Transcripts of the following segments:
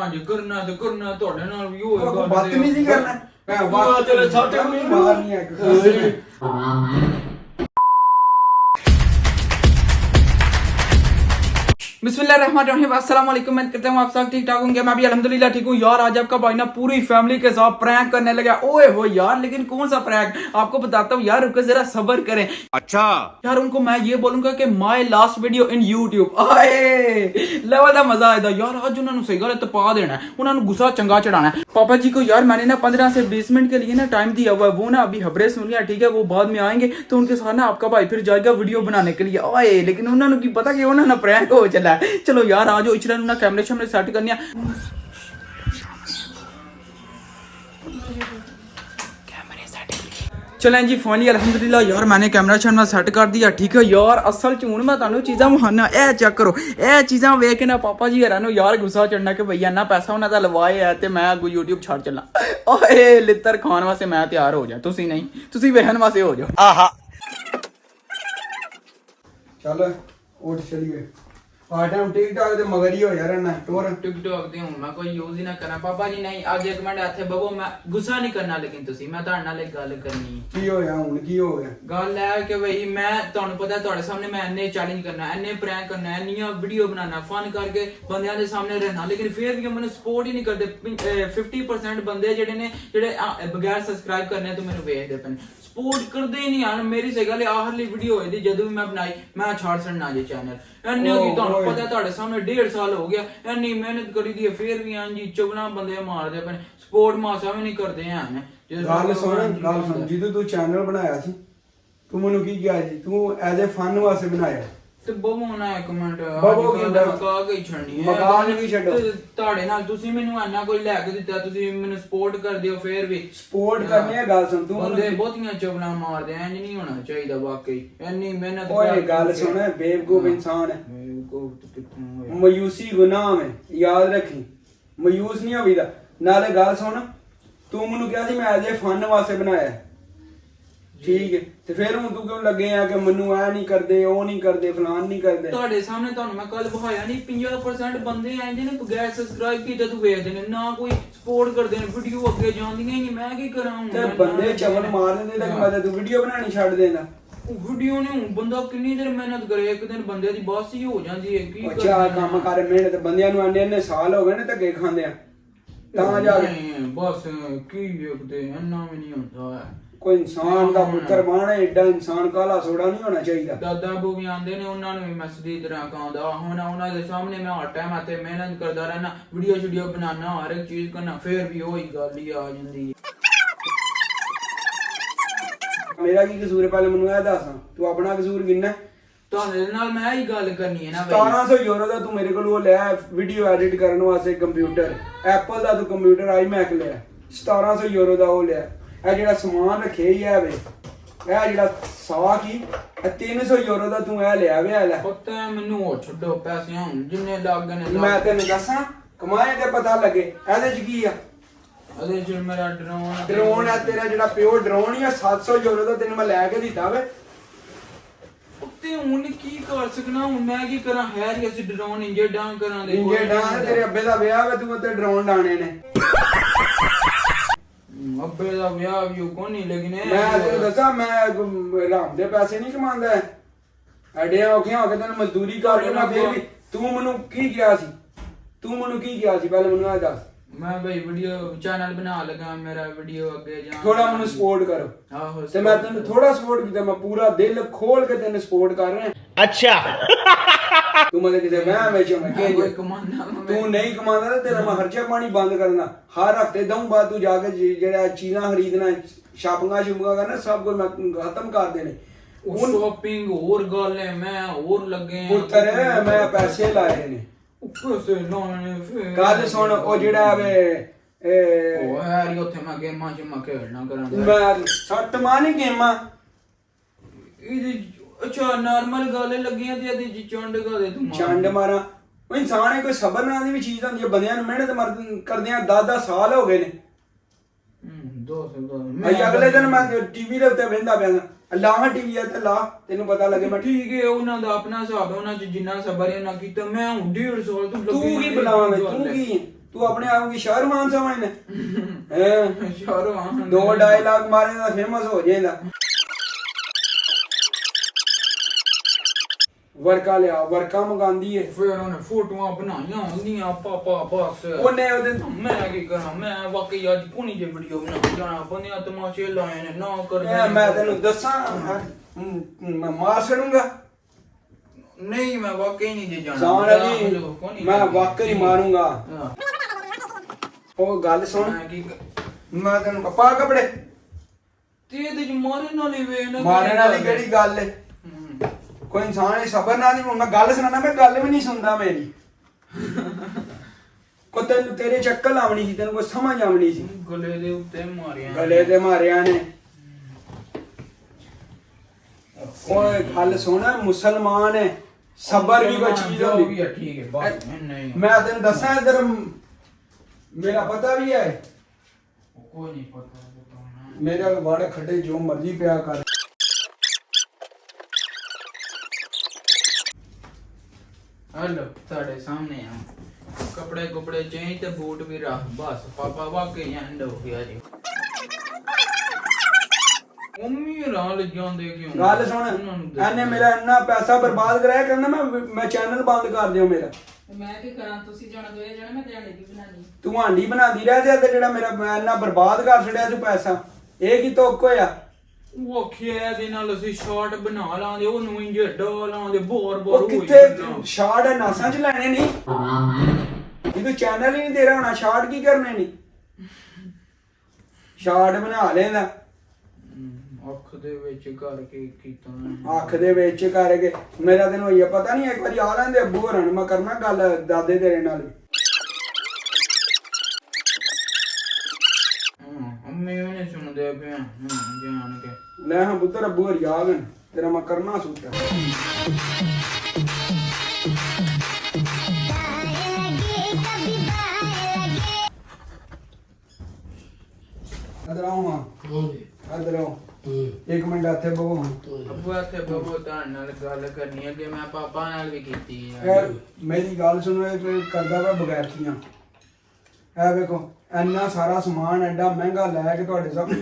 ਜੇ ਕਰਨਾ ਤੇ ਕਰਨਾ ਤੁਹਾਡੇ ਨਾਲ ਵੀ ਹੋਏਗਾ ਬਦਤਮੀਜ਼ੀ ਕਰਨਾ ਮੈਂ ਵਾਹ ਤੇਰੇ ਛਾਤੇ ਮਾਰ ਨਹੀਂ ਇੱਕ बिस्मिल्लाहिर्रहमानिर्रहीम अस्सलाम वालेकुम। मैं कहता हूँ आप सब ठीक ठाक होंगे। मैं भी अल्हम्दुलिल्लाह ठीक हूँ यार। आज आपका भाई ना पूरी फैमिली के साथ प्रैंक करने लगा। ओए हो यार, लेकिन कौन सा प्रैंक आपको बताता हूँ यार, रुको जरा सब्र करें। अच्छा यार, उनको मैं ये बोलूंगा कि my last video in YouTube आए लेवल का मजा आएगा यार। आज उन्होंने सही गल तपा देना है, उन्होंने गुस्सा चंगा चढ़ाना है। पापा जी को यार मैंने ना 15 से 20 मिनट के लिए ना टाइम दिया हुआ है। वो ना अभी खबरें सुन लिया, ठीक है, वो बाद में आएंगे तो उनके साथ ना आपका भाई फिर जाएगा वीडियो बनाने के लिए। आए लेकिन उन्होंने की पता कि उन्होंने प्रैंक हो चला है। चलो यार आज इचरा ना कैमरे शैमरे सेट करने चलें जी फाइनली अल्हम्दुलिल्लाह यार मैंने कैमरा शैमरा सेट कर दिया, ठीक है यार। असल च हूं मैं तुहानू चीज़ां विखाना, ए चेक करो, ए चीज़ां वेख के ना पापा जी हरां नू यार गुस्सा चढ़ना कि भैया ना पैसा उन्हां दा लवाए है ते मैं अगू यूट्यूब छड़ चलना। ओए लित्तर खान वास्ते मैं तैयार हो जा, तुसी नहीं, तुसी वेखण वास्ते हो जाओ। आहा चल उठ चलिए। हर टाइम टिकटॉक ते मगर ही हो यार ना टोर टिकटॉक ते हूं मैं कोई यूज ही ना करना। पापा जी नहीं आज एक मिनट इत्थे बवो, मैं गुस्सा नहीं करना, लेकिन तुसी मैं तुहाडे नाल एक गल करनी। की होया हुन की हो गया? गल है कि भाई मैं तुहानू पता तुहाडे सामने मैं इन्ने चैलेंज करना, इन्ने प्रैंक करना, इन्नियां वीडियो बनाना, फन करके बंदियां दे सामने रहना, लेकिन फिर भी मैनू सपोर्ट ही नहीं करदे। 50% बंदे जेडे ने जेडे बगैर सब्सक्राइब करने तो मैनू वेखदे पे, सपोर्ट करदे ही नहीं आन। मेरी सही गल आखिरी वीडियो होई दी जदों भी मैं बनाई, मैं छाड़ छड़ना जे चैनल इन्ने की तुहानू पता है तुहाडे सामने 1.5 साल हो गया, इन्नी मेहनत करी दी है, फिर भी हां जी चुगला बंदे मारदे पे, सपोर्ट मासा भी नहीं करदे हैं। गल सुन जिदों तू चैनल बनाया सी तू मैनू की किया जी? तू एज ए फन वास्ते बनाया ਤੇ ਬਵੋ ਨਾ ਇੱਕ ਮਿੰਟ ਬਵੋ ਕੀ ਮਕਾ ਕੇ ਛੜਨੀ ਹੈ ਮਕਾ ਨਹੀਂ ਛੱਡੋ। ਤੁਹਾਡੇ ਨਾਲ ਤੁਸੀਂ ਮੈਨੂੰ ਇੰਨਾ ਕੋਈ ਲੈ ਕੇ ਦਿੱਤਾ, ਤੁਸੀਂ ਮੈਨੂੰ ਸਪੋਰਟ ਕਰਦੇ ਹੋ, ਫੇਰ ਵੀ ਸਪੋਰਟ ਕਰਨੀ ਹੈ। ਗੱਲ ਸੁਣ ਤੂੰ ਬੰਦੇ ਬਹੁਤੀਆਂ ਚੁਗਲਾਂ ਮਾਰਦੇ ਐ, ਇੰਜ ਨਹੀਂ ਹੋਣਾ ਚਾਹੀਦਾ ਵਾਕਈ। ਇੰਨੀ ਮਿਹਨਤ ਓਏ ਗੱਲ ਸੁਣ, ਬੇਵਕੂਫ ਇੰਸਾਨ ਹੈ, ਕਿੱਥੋਂ ਮਾਯੂਸੀ ਗੁਨਾਹ ਹੈ, ਯਾਦ ਰੱਖੀ, ਮਾਯੂਸ ਨਹੀਂ ਹੋਵੀਦਾ। ਨਾਲੇ ਗੱਲ ਸੁਣ, ਤੂੰ ਮੈਨੂੰ ਕਿਹਾ ਸੀ ਮੈਂ ਐਜ ਏ ਫਨ ਵਾਸਤੇ ਬਣਾਇਆ, ਠੀਕ ਹੈ, ਤੇ ਫਿਰ ਹੁਣ ਤੂੰ ਕਿਉਂ ਲੱਗੇ ਆ ਕਿ ਮੈਨੂੰ ਐ ਨਹੀਂ ਕਰਦੇ, ਉਹ ਨਹੀਂ ਕਰਦੇ, ਫਲਾਨ ਨਹੀਂ ਕਰਦੇ? ਤੁਹਾਡੇ ਸਾਹਮਣੇ ਤੁਹਾਨੂੰ ਮੈਂ ਕੱਲ ਵਿਖਾਇਆ ਨਹੀਂ 50% ਬੰਦੇ ਐ ਜਿਹਨੇ ਬਗੈਰ ਸਬਸਕ੍ਰਾਈਬ ਕੀਤੇ ਤੂੰ ਵੇਖਦੇ ਨੇ, ਨਾ ਕੋਈ ਸਪੋਰਟ ਕਰਦੇ ਨੇ, ਵੀਡੀਓ ਅੱਗੇ ਜਾਂਦੀਆਂ ਹੀ ਨਹੀਂ। ਮੈਂ ਕੀ ਕਰਾਂ ਹੁਣ? ਤੇ ਬੰਦੇ ਚਵਲ ਮਾਰ ਦਿੰਦੇ ਤਾਂ ਮਦਦ ਤੂੰ ਵੀਡੀਓ ਬਣਾਣੀ ਛੱਡ ਦੇਣਾ। ਵੀਡੀਓ ਨੇ ਹੁਣ ਬੰਦਾ ਕਿੰਨੀ ਦੇਰ ਮਿਹਨਤ ਕਰੇ, ਇੱਕ ਦਿਨ ਬੰਦੇ ਦੀ ਬਸ ਹੀ ਹੋ ਜਾਂਦੀ ਹੈ। ਕੀ ਅੱਛਾ ਕੰਮ ਕਰ ਮਿਹਨਤ, ਬੰਦਿਆਂ ਨੂੰ ਇੰਨੇ ਸਾਲ ਹੋ ਗਏ ਨੇ ਧੱਕੇ ਖਾਂਦੇ ਆ ਤਾਂ ਜਾ ਕੇ ਬਸ ਕੀ ਵੇਖਦੇ, ਇੰਨਾ ਵੀ ਨਹੀਂ ਹੁੰਦਾ। ਕੋਈ ਇਨਸਾਨ ਦਾ ਪੁੱਤਰ ਬਣ, ਐਡਾ ਇਨਸਾਨ ਕਾਲਾ ਸੋੜਾ ਨਹੀਂ ਹੋਣਾ ਚਾਹੀਦਾ। ਦਾਦਾ ਬੂ ਵੀ ਆਂਦੇ ਨੇ, ਉਹਨਾਂ ਨੂੰ ਵੀ ਮੈਂ ਸਦੀ ਤਰ੍ਹਾਂ ਕਹਾਂਦਾ, ਹੁਣ ਉਹਨਾਂ ਦੇ ਸਾਹਮਣੇ ਮੈਂ ਹਰ ਟਾਈਮ ਆਤੇ ਮਿਹਨਤ ਕਰਦਾ ਰਹਿਣਾ, ਵੀਡੀਓ ਸ਼ੂਡੀਓ ਬਣਾਉਣਾ, ਹਰ ਇੱਕ ਚੀਜ਼ ਕਰਨਾ, ਫੇਰ ਵੀ ਉਹੀ ਗੱਲ ਹੀ ਆ ਜਾਂਦੀ ਹੈ। ਮੇਰਾ ਕੀ ਕਸੂਰ ਹੈ ਪਹਿਲੇ ਮੈਨੂੰ ਇਹ ਦੱਸ, ਤੂੰ ਆਪਣਾ ਕਸੂਰ ਗਿਣਨਾ। ਤੁਹਾਡੇ ਨਾਲ ਮੈਂ ਹੀ ਗੱਲ ਕਰਨੀ ਹੈ ਨਾ ਬਈ। 1700 ਯੂਰੋ ਦਾ ਤੂੰ ਮੇਰੇ ਕੋਲ ਉਹ ਲਿਆ ਵੀਡੀਓ ਐਡਿਟ ਕਰਨ ਵਾਸਤੇ ਕੰਪਿਊਟਰ, ਐਪਲ ਦਾ ਤੂੰ ਕੰਪਿਊਟਰ ਆਈਮੈਕ ਲਿਆ, 1700 ਯੂਰੋ ਦਾ ਉਹ ਲਿਆ। ਇਹ ਜਿਹੜਾ ਸਮਾਨ ਰੱਖਿਆ ਹੀ ਹੈ ਵੇ, ਇਹ ਜਿਹੜਾ ਸਾਕ ਹੀ 300 ਯੂਰੋ ਦਾ ਤੂੰ ਇਹ ਲਿਆ ਵੇ। ਲੈ ਪਤਾ ਮੈਨੂੰ, ਉਹ ਛੱਡੋ ਪੈਸੇ, ਹੁਣ ਜਿੰਨੇ ਲੱਗ ਗਏ ਨੇ। ਮੈਂ ਤੈਨੂੰ ਦੱਸਾਂ ਕਮਾਏ ਤੇ ਪਤਾ ਲੱਗੇ ਇਹਦੇ ਚ ਕੀ ਆ। ਅਦੇ ਚ ਮੇਰਾ ਡਰੋਨ ਹੈ ਤੇਰਾ, ਜਿਹੜਾ ਪਿਓਰ ਡਰੋਨ ਹੀ ਆ, 700 ਯੂਰੋ ਦਾ ਤੈਨੂੰ ਮੈਂ ਲੈ ਕੇ ਦਿੱਤਾ ਵੇ। ਉੱਤੇ ਹੁਣ ਕੀ ਕਰ ਸਕਣਾ, ਹੁਣ ਮੈਂ ਕੀ ਕਰਾਂ? ਹੈ ਹੀ ਅਸੀਂ ਡਰੋਨ ਇੰਜੇ ਡਾਂ ਕਰਾਂ ਦੇ, ਇੰਜੇ ਡਾਂ, ਤੇਰੇ ਅੱਬੇ ਦਾ ਵਿਆਹ ਵੇ, ਤੂੰ ਉੱਤੇ ਡਰੋਨ ਡਾਣੇ ਨੇ। ਅੱਬੇ ਦਾ ਵਿਆਹ ਵੀ ਕੋਈ ਨਹੀਂ, ਲੇਕਿਨ ਮੈਂ ਤੈਨੂੰ ਦੱਸਾਂ ਮੈਂ ਰਾਮ ਦੇ ਪੈਸੇ ਨਹੀਂ ਕਮਾਉਂਦਾ, ਐਡੀਆਂ ਔਖੀਆਂ ਹੋ ਕੇ ਤੈਨੂੰ ਮਜ਼ਦੂਰੀ ਕਰ ਲੈਣਾ। ਫਿਰ ਵੀ ਤੂੰ ਮੈਨੂੰ ਕੀ ਕਿਹਾ ਸੀ? ਤੂੰ ਮੈਨੂੰ ਕੀ ਕਿਹਾ ਸੀ ਪਹਿਲੇ ਮੈਨੂੰ ਇਹ ਦੱਸ। ਮੈਂ ਬਈ ਵੀਡੀਓ ਚੈਨਲ ਬਣਾ ਲਗਾ, ਮੇਰਾ ਵੀਡੀਓ ਅੱਗੇ ਜਾ, ਥੋੜਾ ਮੈਨੂੰ ਸਪੋਰਟ ਕਰੋ। ਆਹੋ ਤੇ ਮੈਂ ਤੈਨੂੰ ਥੋੜਾ ਸਪੋਰਟ ਕੀਤਾ, ਮੈਂ ਪੂਰਾ ਦਿਲ ਖੋਲ ਕੇ ਤੈਨੂੰ ਸਪੋਰਟ ਕਰ ਰਿਹਾ। अच्छा ਤੂੰ ਮੈਨੂੰ ਕਿਸੇ ਵਹਿਮ ਵਿੱਚ ਮੈਂ ਕੋਈ ਕਮਾਨਾ ਤੂੰ ਨਹੀਂ ਕਮਾਉਂਦਾ ਤਾਂ ਤੇਰਾ ਮੈਂ ਖਰਚਾ ਪਾਣੀ ਬੰਦ ਕਰਨਾ। ਹਰ ਹਫਤੇ ਦਊਂ ਬਾਅਦ ਤੂੰ ਜਾ ਕੇ ਜਿਹੜਾ ਚੀਜ਼ਾਂ ਖਰੀਦਣਾ, ਸ਼ਾਪਿੰਗਾਂ ਕਰਨਾ, ਸਭ ਕੁਝ ਮੈਂ ਖਤਮ ਕਰ ਦੇਣੇ। ਹੁਣ ਸ਼ਾਪਿੰਗ ਹੋਰ ਗੱਲ ਹੈ, ਮੈਂ ਹੋਰ ਲੱਗੇ ਪੁੱਤਰ ਮੈਂ ਪੈਸੇ ਲਾਏ ਨੇ। ਪੈਸੇ ਲਾਉਣੇ ਫਿਰ ਗੱਲ ਸੁਣ, ਉਹ ਜਿਹੜਾ ਵੇ ਉਹ ਯਾਰੀ ਉੱਥੇ ਮੈਂ ਗੇਮਾਂ ਚ ਖੇਡਣਾ ਕਰਾਂਗਾ, ਮੈਂ ਸੱਟ ਮਾਨੀ ਗੇਮਾਂ ਇਹਦੀ ਅੱਛਾ ਨਾਰਮਲ ਗੱਲ ਲੱਗੀਆਂ ਤੇ ਇਹਦੀ ਚੰਡ ਗਾਦੇ ਤੂੰ ਚੰਡ ਮਾਰਾਂ। ਉਹ ਇਨਸਾਨ ਹੈ, ਕੋਈ ਸਬਰ ਨਾਂ ਦੀ ਵੀ ਚੀਜ਼ ਹੁੰਦੀ ਹੈ। ਬੰਦਿਆਂ ਨੂੰ ਮਿਹਨਤ ਕਰਦਿਆਂ 10-10 ਸਾਲ ਹੋ ਗਏ ਨੇ। ਅਗਲੇ ਦਿਨ ਮੈਂ ਟੀਵੀ ਦੇ ਉੱਤੇ ਵੇਖਦਾ ਪਿਆ, ਅੱਲਾਹ ਟੀਵੀ ਹੈ ਤੇ ਲਾ ਤੈਨੂੰ ਪਤਾ ਲੱਗੇ। ਮੈਂ ਠੀਕ ਹੈ, ਉਹਨਾਂ ਦਾ ਆਪਣਾ ਹਿਸਾਬ ਹੈ, ਉਹਨਾਂ ਚ ਜਿੰਨਾ ਸਬਰ ਹੈ ਉਹਨਾਂ ਕੀਤਾ। ਮੈਂ ਹੁਣ 1.5 ਸਾਲ ਤੂੰ ਕੀ ਬੁਲਾਵੇਂ, ਤੂੰ ਆਪਣੇ ਆਪ ਕੀ ਸ਼ਾਹਰਮਾਨ ਸਮਝਦਾ ਹੈ? ਸ਼ਾਹਰੁਖ 2 ਡਾਇਲੌਗ ਮਾਰੇ ਤਾਂ ਫੇਮਸ ਹੋ ਜਾਂਦਾ। ਵਰਕਾ ਲਿਆ, ਵਰਕਾ ਮੰਗਾਂਦੀ ਏ। ਫਿਰ ਉਹਨੇ ਫੋਟੋਆਂ ਬਣਾਈਆਂ ਹੁੰਦੀਆਂ ਪਾਪਾ ਬਸ ਉਹਨੇ ਉਹਦੇ ਮੈਂ ਕੀ ਕਰਾਂ, ਮੈਂ ਵਾਕਈ ਅੱਜ ਕੋਣੀ ਜੇ ਵੀਡੀਓ ਬਣਾ ਜਾਣਾ ਬੰਦਿਆਂ ਤਮਾਸ਼ੇ ਲਾਏ ਨੇ ਨਾ ਕਰ ਮੈਂ ਤੈਨੂੰ ਦੱਸਾਂ ਮੈਂ ਮਾਰ ਛੜੂੰਗਾ। ਨਹੀਂ ਮੈਂ ਵਾਕਈ ਨਹੀਂ ਜੇ ਜਾਣਾ ਜਾਣ ਅਲੀ ਮੈਂ ਵਾਕਈ ਮਾਰੂੰਗਾ। ਉਹ ਗੱਲ ਸੁਣ, ਮੈਂ ਕੀ ਮੈਂ ਤੈਨੂੰ ਪਾ ਕੱਪੜੇ ਤੇ ਇਹਦੇ ਚ ਮਾਰਨ ਵਾਲੀ ਵੇ ਨਾ ਮਾਰਨ ਵਾਲੀ ਕਿਹੜੀ ਗੱਲ ਏ? ਕੋਈ ਇਨਸਾਨ ਹੈ ਸਬਰ ਨਾਲ ਨਹੀਂ। ਮੈਂ ਗੱਲ ਸੁਣਾਣਾ, ਮੈਂ ਗੱਲ ਵੀ ਨਹੀਂ ਸੁਣਦਾ ਮੇਰੀ। ਕੋ ਤੈਨੂੰ ਤੇਰੇ ਚੱਕਲ ਆਵਣੀ ਸੀ, ਤੈਨੂੰ ਕੋਈ ਸਮਝ ਆਵਣੀ ਸੀ। ਗਲੇ ਦੇ ਉੱਤੇ ਮਾਰਿਆ, ਗਲੇ ਤੇ ਮਾਰਿਆ ਨੇ। ਓਏ ਗੱਲ ਸੁਣ, ਮੁਸਲਮਾਨ ਹੈ, ਸਬਰ ਵੀ ਕੋਈ ਚੀਜ਼ ਹੁੰਦੀ ਹੈ। ਠੀਕ ਹੈ ਬਸ ਨਹੀਂ ਮੈਂ ਤੈਨੂੰ ਦੱਸਾਂ, ਇਧਰ ਮੇਰਾ ਪਤਾ ਵੀ ਹੈ। ਕੋਈ ਨਹੀਂ ਪਤਾ ਮੇਰਾ ਵਾੜੇ ਖੱਡੇ ਜੋ ਮਰਜ਼ੀ ਪਿਆ ਕਰ। ਹਲੋ ਤੁਹਾਡੇ ਸਾਹਮਣੇ ਆ ਕਪੜੇ ਕੁਪੜੇ ਚੇਂਜ ਤੇ ਬੂਟ ਵੀ ਰੱਖ ਬਸ ਪਾਪਾ ਵਾਕਈ ਐਂਡ ਹੋ ਗਿਆ ਜੀ। ਮੰਮੀ ਰਾਲ ਜਾਂਦੇ ਕਿਉਂ? ਗੱਲ ਸੁਣ, ਇਹਨੇ ਮੇਰਾ ਇੰਨਾ ਪੈਸਾ ਬਰਬਾਦ ਕਰਾਇਆ ਕਰਨਾ, ਮੈਂ ਚੈਨਲ ਬੰਦ ਕਰ ਦਿਓ ਮੇਰਾ। ਮੈਂ ਕੀ ਕਰਾਂ, ਤੁਸੀਂ ਜਾਣਾ ਦੋਏ ਜਾਣਾ, ਮੈਂ ਦਿਹਾੜੀ ਵੀ ਬਣਾਣੀ। ਤੂੰ ਹਾਂਡੀ ਬਣਾਉਂਦੀ ਰਹਿ ਤੇ ਜਿਹੜਾ ਮੇਰਾ ਮੈਂ ਇੰਨਾ ਬਰਬਾਦ ਕਰ ਛੜਿਆ ਤੂੰ ਪੈਸਾ, ਇਹ ਕੀ ਤੋਕ ਹੋਇਆ? ਉਹ ਖਿਆ ਦੇ ਨਾਲ ਅਸੀਂ ਸ਼ਾਰਟ ਬਣਾ ਲਾਂਗੇ, ਉਹਨੂੰ ਇੰਜ ਡਾ ਲਾਂਗੇ ਬੋਰ ਬੋਰ ਉਹ ਕਿੱਥੇ ਸ਼ਾਰਟ ਹੈ, ਨਾਸਾਂ ਚ ਲੈਣੇ ਨਹੀਂ। ਇਹ ਤੂੰ ਚੈਨਲ ਹੀ ਨਹੀਂ ਤੇਰਾ ਹੋਣਾ, ਸ਼ਾਰਟ ਕੀ ਕਰਨੇ ਨਹੀਂ? ਸ਼ਾਰਟ ਬਣਾ ਲੈਂਦਾ ਅੱਖ ਦੇ ਵਿੱਚ ਕਰਕੇ ਕੀਤਾ ਅੱਖ ਦੇ ਵਿੱਚ ਕਰਕੇ। ਮੇਰਾ ਤੈਨੂੰ ਇਹ ਪਤਾ ਨਹੀਂ, ਇੱਕ ਵਾਰੀ ਆ ਲੈਂਦੇ ਅੱਬੂ ਹੋਰਾਂ ਨੂੰ, ਮੈਂ ਕਰਨਾ ਗੱਲ ਦਾਦੇ ਤੇਰੇ ਨਾਲ। ਅੰਮੀ ਉਹਨੇ ਸੁਣਦੇ ਪਿਆ ਜਾਣ ਕੇ। ਲੈ ਹਾਂ ਪੁੱਤਰ, ਅੱਬੂ ਹੋਰੀ ਆ ਗਏ, ਤੇਰਾ ਮੈਂ ਕਰਨਾ ਸੂਟਾ। ਅਦਰ ਆਓ ਹਾਂ, ਅਦਰ ਆਓ। ਇੱਕ ਮਿੰਟ ਇੱਥੇ ਬਵੋ। ਅੱਬੂ ਇੱਥੇ ਬਬੂ ਤੁਹਾਡੇ ਨਾਲ ਗੱਲ ਕਰਨੀ ਹੈ ਕਿ ਮੈਂ ਪਾਪਾ ਨਾਲ ਵੀ ਕੀਤੀ ਹੈ। ਯਾਰ ਮੇਰੀ ਗੱਲ ਸੁਣੋ, ਇਹ ਕਰਦਾ ਵਾ ਬਗੈਰਤੀਆਂ। ਇਹ ਵੇਖੋ ਇੰਨਾ ਸਾਰਾ ਸਮਾਨ ਐਡਾ ਮਹਿੰਗਾ ਲੈ ਕੇ ਤੁਹਾਡੇ ਸਾਹਮਣੇ,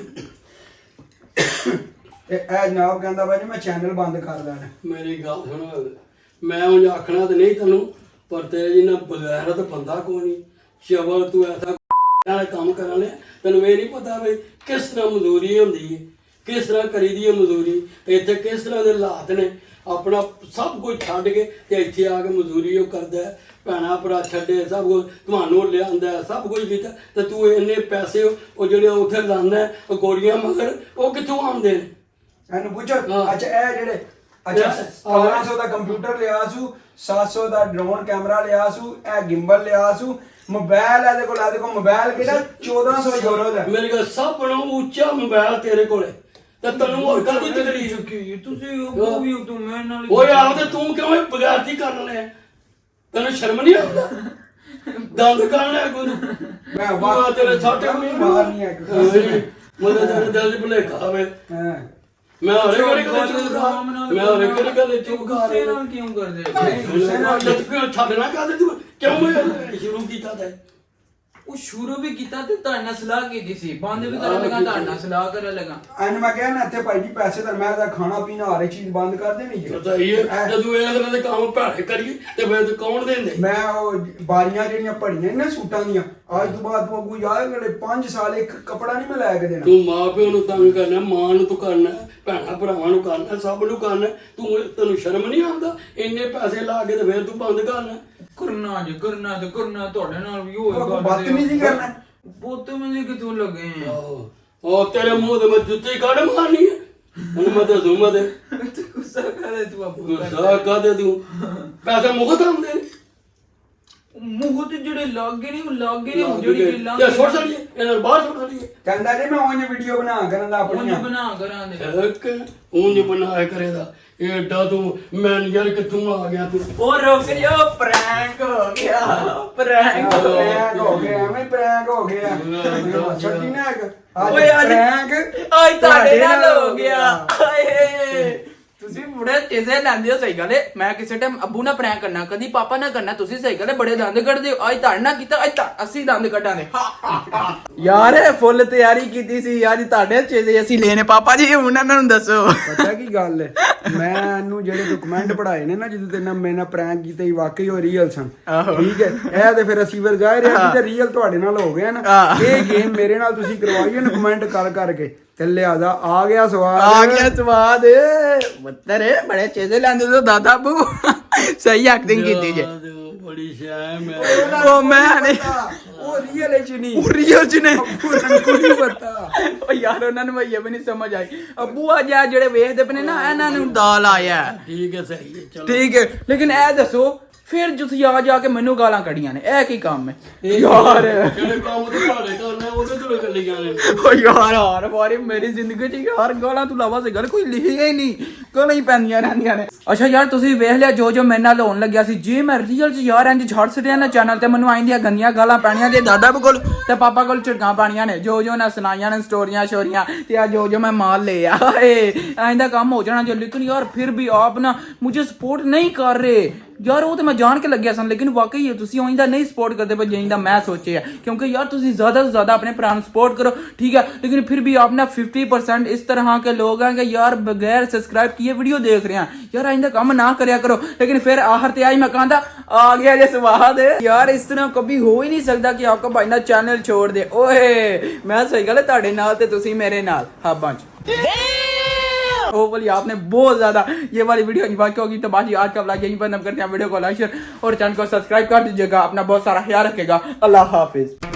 ਤੇ ਇਹ ਜਨਾਬ ਕਹਿੰਦਾ ਵਾ ਜੀ ਮੈਂ ਚੈਨਲ ਬੰਦ ਕਰ ਲੈਣਾ। ਮੇਰੀ ਗੱਲ ਸੁਣ, ਮੈਂ ਉਂਝ ਆਖਣਾ ਤੇ ਨਹੀਂ ਤੈਨੂੰ, ਪਰ ਤੇਰੇ ਜਿੰਨਾ ਬਗੈਰਤ ਬੰਦਾ ਕੋਈ ਨਹੀਂ। ਸ਼ਬਲ ਤੂੰ ਐਸਾ ਨਾਲ ਕੰਮ ਕਰਨ ਲਿਆ, ਤੈਨੂੰ ਇਹ ਨਹੀਂ ਪਤਾ ਵੀ ਕਿਸ ਤਰ੍ਹਾਂ ਮਜ਼ਦੂਰੀ ਹੁੰਦੀ ਹੈ, ਕਿਸ ਤਰ੍ਹਾਂ ਕਰੀਦੀ ਹੈ ਮਜ਼ਦੂਰੀ, ਤੇ ਇੱਥੇ ਕਿਸ ਤਰ੍ਹਾਂ ਦੇ ਹਾਲਾਤ ਨੇ। ਆਪਣਾ ਸਭ ਕੁਝ ਛੱਡ ਕੇ ਤੇ ਇੱਥੇ ਆ ਕੇ ਮਜ਼ਦੂਰੀ ਉਹ ਕਰਦਾ, ਭੈਣਾ ਭਰਾ ਛੱਡੇ, ਸਭ ਕੁਝ ਤੁਹਾਨੂੰ ਲਿਆਂਦਾ, ਸਭ ਕੁਝ ਕੀਤਾ, ਤੇ ਤੂੰ ਇੰਨੇ ਪੈਸੇ ਉਹ ਜਿਹੜੇ ਉੱਥੇ ਲਾਉਂਦਾ ਉਹ ਗੋਲੀਆਂ ਮਗਰ, ਉਹ ਕਿੱਥੋਂ ਆਉਂਦੇ ਨੇ? ਇਹਨੂੰ ਪੁੱਛੋ। ਅੱਛਾ ਇਹ ਜਿਹੜੇ 1700 ਦਾ ਕੰਪਿਊਟਰ ਲਿਆ ਸੂ, 700 ਦਾ ਡਰੋਨ ਕੈਮਰਾ ਲਿਆ ਸੂ, ਇਹ ਗਿੰਬਲ ਲਿਆ ਸੂ, ਮੋਬਾਈਲ ਇਹਦੇ ਕੋਲ ਮੋਬਾਈਲ ਕਿਹੜਾ 1400 ਯੂਰੋ ਦਾ। ਮੇਰੇ ਕੋਲ ਸਭ ਨਾਲੋਂ ਉੱਚਾ ਮੋਬਾਈਲ ਤੇਰੇ ਕੋਲੇ, ਤੇ ਤੈਨੂੰ ਹੋਰ ਕਾਹਦੀ ਤਕਲੀਫ? ਤੁਸੀਂ ਉਹ ਵੀ ਤੂੰ ਮੇਰੇ ਨਾਲ ਓਏ ਆਪਦੇ ਤੂੰ ਕਿਉਂ ਬਗੈਰਤੀ ਕਰਨ ਲਿਆ? ਤੈਨੂੰ ਸ਼ਰਮ ਨਹੀਂ ਆਉਂਦਾ? ਦੰਦ ਕਰਨਾ ਕੋਈ ਮੈਂ ਵਾਹ ਤੇਰੇ ਛਾਟੇ ਮਾਰ ਨਹੀਂ ਹੈ ਮਦਦ ਤੇਰੇ ਦਿਲ ਚ ਭੁਲੇਖਾ ਹੋਵੇ। ਹਾਂ ਮੈਂ ਹਰੇ ਕਿਹੜੀ ਗੱਲ ਚੁੱਪ ਕਰ, ਮੈਂ ਹਰੇ ਕਿਹੜੀ ਗੱਲ ਚੁੱਪ ਕਰ ਗੁੱਸੇ ਨਾਲ ਕਿਉਂ ਕਰਦੇ? ਗੁੱਸੇ ਨਾਲ ਛੱਡਣਾ ਕਾਹਦੇ ਤੂੰ ਕਿਉਂ ਇਹ ਸ਼ੁਰੂ ਕੀਤਾ ਤੇ? ਉਹ ਸ਼ੁਰੂ ਵੀ ਕੀਤਾ ਤੇ ਤੁਹਾਡੇ ਨਾਲ ਸਲਾਹ ਕੀਤੀ ਸੀ, ਬੰਦ ਵੀ ਕਰਨ ਲੱਗਾ ਤੁਹਾਡੇ ਨਾਲ ਸਲਾਹ ਕਰਨ ਲੱਗਾ। ਐਨ ਮੈਂ ਕਿਹਾ ਨਾ ਇੱਥੇ ਭਾਈ ਜੀ ਪੈਸੇ ਤਾਂ ਮੈਂ ਤਾਂ ਖਾਣਾ ਪੀਣਾ ਹਰ ਇੱਕ ਚੀਜ਼ ਬੰਦ ਕਰ ਦੇਣੀ ਜੀ। ਪਤਾ ਹੀ ਹੈ ਜਦੋਂ ਇਹਨਾਂ ਤਰ੍ਹਾਂ ਦੇ ਕੰਮ ਭੈੜੇ ਕਰੀਏ ਤੇ ਫਿਰ ਤੇ ਕੌਣ ਦਿੰਦੇ? ਮੈਂ ਉਹ ਬਾਰੀਆਂ ਜਿਹੜੀਆਂ ਪੜੀਆਂ ਨੇ ਸੂਟਾਂ ਦੀਆਂ, ਅੱਜ ਤੋਂ ਬਾਅਦ ਤੂੰ ਅੱਗੂ ਯਾਦ ਮੇਰੇ 5 ਸਾਲ ਇੱਕ ਕਪੜਾ ਨਹੀਂ ਮੈਂ ਲੈ ਕੇ ਦੇਣਾ। ਤੂੰ ਮਾਂ ਪਿਓ ਨੂੰ ਤੰਗ ਕਰਨਾ, ਮਾਂ ਨੂੰ ਤੂੰ ਕਰਨਾ, ਭੈਣਾਂ ਭਰਾਵਾਂ ਨੂੰ ਕਰਨਾ, ਸਭ ਨੂੰ ਕਰਨਾ। ਤੈਨੂੰ ਸ਼ਰਮ ਨਹੀਂ ਆਉਂਦਾ? ਇੰਨੇ ਪੈਸੇ ਲਾ ਕੇ ਤੇ ਫਿਰ ਤੂੰ ਬੰਦ ਕਰਨਾ? ਕਰਨਾ ਜੇ ਕਰਨਾ ਤੇ ਕਰਨਾ, ਤੁਹਾਡੇ ਨਾਲ ਵੀ ਉਹ ਉਹ ਬਦਤਮੀਜ਼ੀ ਕਰਨਾ। ਬਦਤਮੀਜ਼ੀ ਕਿਥੋਂ ਲੱਗੇ? ਉਹ ਤੇਰੇ ਮੂੰਹ ਤੇ ਮੈਂ ਜੁੱਤੀ ਕੱਢ ਮਾਰਨੀ ਹੈ। ਹੁਣ ਮੈਂ ਤੇ ਜ਼ੂਮਾ ਦੇ ਗੁੱਸਾ ਕਰੇ ਤੂੰ ਆਪੂ ਗੁੱਸਾ ਕਾਦੇ ਤੂੰ? ਪੈਸੇ ਮੁਕਤ ਆਉਂਦੇ ਨੇ ਮੂੰਹ ਤੇ ਜਿਹੜੇ ਲੱਗੇ ਨਹੀਂ, ਉਹ ਲੱਗੇ ਨਹੀਂ ਜਿਹੜੀ ਗੱਲਾਂ ਤੇ ਛੋੜ ਛੜੀਏ ਇਹਨਾਂ ਨੂੰ ਬਾਹਰ ਛੋੜ ਛੜੀਏ। ਕਹਿੰਦਾ ਜੀ ਮੈਂ ਉਹਨੇ ਵੀਡੀਓ ਬਣਾ ਕਰਨ ਦਾ ਆਪਣੀਆਂ ਬਣਾ ਕਰਾਂ ਦੇ ਇੱਕ ਉਂਝ ਬਣਾਇਆ ਕਰੇਦਾ ਏਡਾ ਤੂੰ ਮੈਨੇਜਰ ਕਿੱਥੋਂ ਆ ਗਿਆ ਤੂੰ? ਉਹ ਰੁਕ ਜਾ, ਪ੍ਰੈਂਕ ਹੋ ਗਿਆ, ਪ੍ਰੈਂਕ ਹੋ ਗਿਆ ਐਵੇਂ ਪ੍ਰੈਂਕ ਹੋ ਗਿਆ। ਛੱਡੀ ਨਾ ਇੱਕ ਓਏ ਅੱਜ ਪ੍ਰੈਂਕ ਅੱਜ ਤੁਹਾਡੇ ਨਾਲ ਹੋ ਗਿਆ। ਹਾਏ ਤੁਸੀਂ ਬੜੇ ਚੀਜ਼ੇ ਲੈਂਦੇ ਹੋ ਸਹੀ ਗੱਲ ਹੈ ਮੈਂ ਕਿਸੇ ਟਾਈਮ ਅੱਬੂ ਨਾਲ ਪ੍ਰੈਂਕ ਕਰਨਾ ਕਦੀ ਪਾਪਾ ਨਾਲ ਕਰਨਾ ਤੁਸੀਂ ਸਹੀ ਗੱਲ ਹੈ ਬੜੇ ਦੰਦ ਕੱਢਦੇ ਹੋ ਅੱਜ ਤੁਹਾਡੇ ਨਾਲ ਕੀਤਾ ਅੱਜ ਤਾਂ ਅਸੀਂ ਦੰਦ ਕੱਢਾਂਗੇ ਯਾਰ ਫੁੱਲ ਤਿਆਰੀ ਕੀਤੀ ਸੀ ਅੱਜ ਤੁਹਾਡੇ ਚੀਜ਼ੇ ਅਸੀਂ ਲੈਣੇ ਪਾਪਾ ਜੀ ਉਹਨਾਂ ਨੂੰ ਦੱਸੋ ਪਤਾ ਕੀ ਗੱਲ ਹੈ ਮੈਂ ਇਹਨੂੰ ਜਿਹੜੇ ਡਾਕੂਮੈਂਟ ਪੜਾਏ ਨੇ ਨਾ ਜਦੋਂ ਤੇ ਨਾ ਮੇਰੇ ਨਾਲ ਪ੍ਰੈਂਕ ਕੀਤੇ ਹੀ ਵਾਕਈ ਉਹ ਰੀਅਲ ਸਨ ਠੀਕ ਹੈ ਇਹ ਤੇ ਫਿਰ ਅਸੀਂ ਫਿਰ ਜ਼ਾਹਿਰ ਹੈ ਕਿ ਰੀਅਲ ਤੁਹਾਡੇ ਨਾਲ ਹੋ ਗਿਆ ਨਾ ਇਹ ਗੇਮ ਮੇਰੇ ਨਾਲ ਤੁਸੀਂ ਕਰਵਾਈ ਹੈ ਕਮੈਂਟ ਕਰ ਕਰਕੇ ਤੇ ਲਿਆਦਾ ਆ ਗਿਆ ਸਵਾਦ ਬੱਤਰ ਬੜੇ ਚੀਜ਼ੇ ਲੈਂਦੇ ਹੋ ਦਾਦਾ ਬੂ ਸਹੀ ਐਕਟਿੰਗ ਕੀਤੀ ਜੇ ਬੜੀ ਸ਼ੈਮ ਹੈ ਉਹ ਮੈਂ ਨਹੀਂ ਉਹ ਰੀਅਲ ਚ ਨਹੀਂ ਉਹ ਰੀਅਲ ਚ ਨੇ ਕੋਈ ਨਹੀਂ ਪਤਾ ਉਹ ਯਾਰ ਉਹਨਾਂ ਨੂੰ ਇਹ ਵੀ ਨਹੀਂ ਸਮਝ ਆਈ ਅੱਬੂ ਆ ਜਾ ਜਿਹੜੇ ਵੇਖਦੇ ਪਏ ਨੇ ਨਾ ਇਹਨਾਂ ਨੂੰ ਦਾਲ ਆਇਆ ਠੀਕ ਹੈ ਸਹੀ ਹੈ ਚਲੋ ਠੀਕ ਹੈ ਲੇਕਿਨ ਇਹ ਦੱਸੋ ਫਿਰ ਤੁਸੀਂ ਆ ਜਾ ਕੇ ਮੈਨੂੰ ਗਾਲਾਂ ਕੱਢੀਆਂ ਨੇ ਇਹ ਕੀ ਕੰਮ ਹੈ ਯਾਰ ਜਿਹੜੇ ਕੰਮ ਤੇ ਭਾੜੇ ਕਰਨਾ ਉਹਦੇ ਤੋਂ ਕੱਲੀ ਜਾਣੇ ਓ ਯਾਰ ਹਰ ਵਾਰੀ ਮੇਰੀ ਜ਼ਿੰਦਗੀ 'ਚ ਯਾਰ ਗਾਲਾਂ ਤੋਂ ਇਲਾਵਾ ਸੇ ਗੱਲ ਕੋਈ ਲਿਖੀ ਹੀ ਨਹੀਂ ਗਾਲਾਂ ਹੀ ਪੈਂਦੀਆਂ ਰਹਿੰਦੀਆਂ ਨੇ ਅੱਛਾ ਯਾਰ ਤੁਸੀਂ ਵੇਖ ਲਿਆ ਜੋ ਮੇਰੇ ਨਾਲ ਹੋਣ ਲੱਗਿਆ ਸੀ ਜੇ ਮੈਂ ਰੀਅਲ 'ਚ ਯਾਰ ਇੰਜ ਛੱਡ ਛੜਿਆ ਨਾ ਚੈਨਲ ਤੇ ਮੈਨੂੰ ਆਈਂਦੀਆਂ ਗੰਦੀਆਂ ਗਾਲਾਂ ਪੈਣੀਆਂ ਜੇ ਦਾਦਾ ਕੋਲ ਤੇ ਪਾਪਾ ਕੋਲ ਝਿੜਕਾਂ ਪਾਣੀਆਂ ਨੇ ਜੋ ਨਾ ਸੁਣਾਈਆਂ ਨੇ ਸਟੋਰੀਆਂ ਸ਼ੋਰੀਆਂ ਤੇ ਆ ਜੋ ਮੈਂ ਮਾਲ ਲਿਆ ਆਇੰਦਾ ਕੰਮ ਹੋ ਜਾਣਾ ਜੇ ਲੇਕਿਨ ਯਾਰ ਫਿਰ ਵੀ ਆਪ ਨਾ ਮੁਝੇ ਸਪੋਰਟ ਨਹੀਂ ਕਰ ਰਹੇ यार वो तो मैं जान के लग गया सन लेकिन वाकई है तुसी आइंदा नहीं सपोर्ट करते पर जिंदा मैं सोचे है क्योंकि यार तुसी ज्यादा से ज्यादा अपने भरा सपोर्ट करो ठीक है लेकिन फिर भी आप ना 50% इस तरह के लोग हैं कि यार बगैर सब्सक्राइब किए वीडियो देख रहे हैं यार आइंदा काम ना करया करो लेकिन फिर आखिर ते आई मैं कहता आ गया जे स्वाद यार इस तरह कभी हो ही नहीं सकता कि आपका भाई ना चैनल छोड़ दे ओए मैं सही गल है ताड़े नाल ते तुसी मेरे नाल हाँ बंच होपफुली आपने बहुत ज्यादा ये वाली वीडियो एंजॉय की होगी तो बाकी आज का व्लॉग यहीं पर खत्म करते हैं वीडियो को लाइक शेयर और चैनल को सब्सक्राइब कर दीजिएगा अपना बहुत सारा ख्याल रखेगा अल्लाह हाफिज।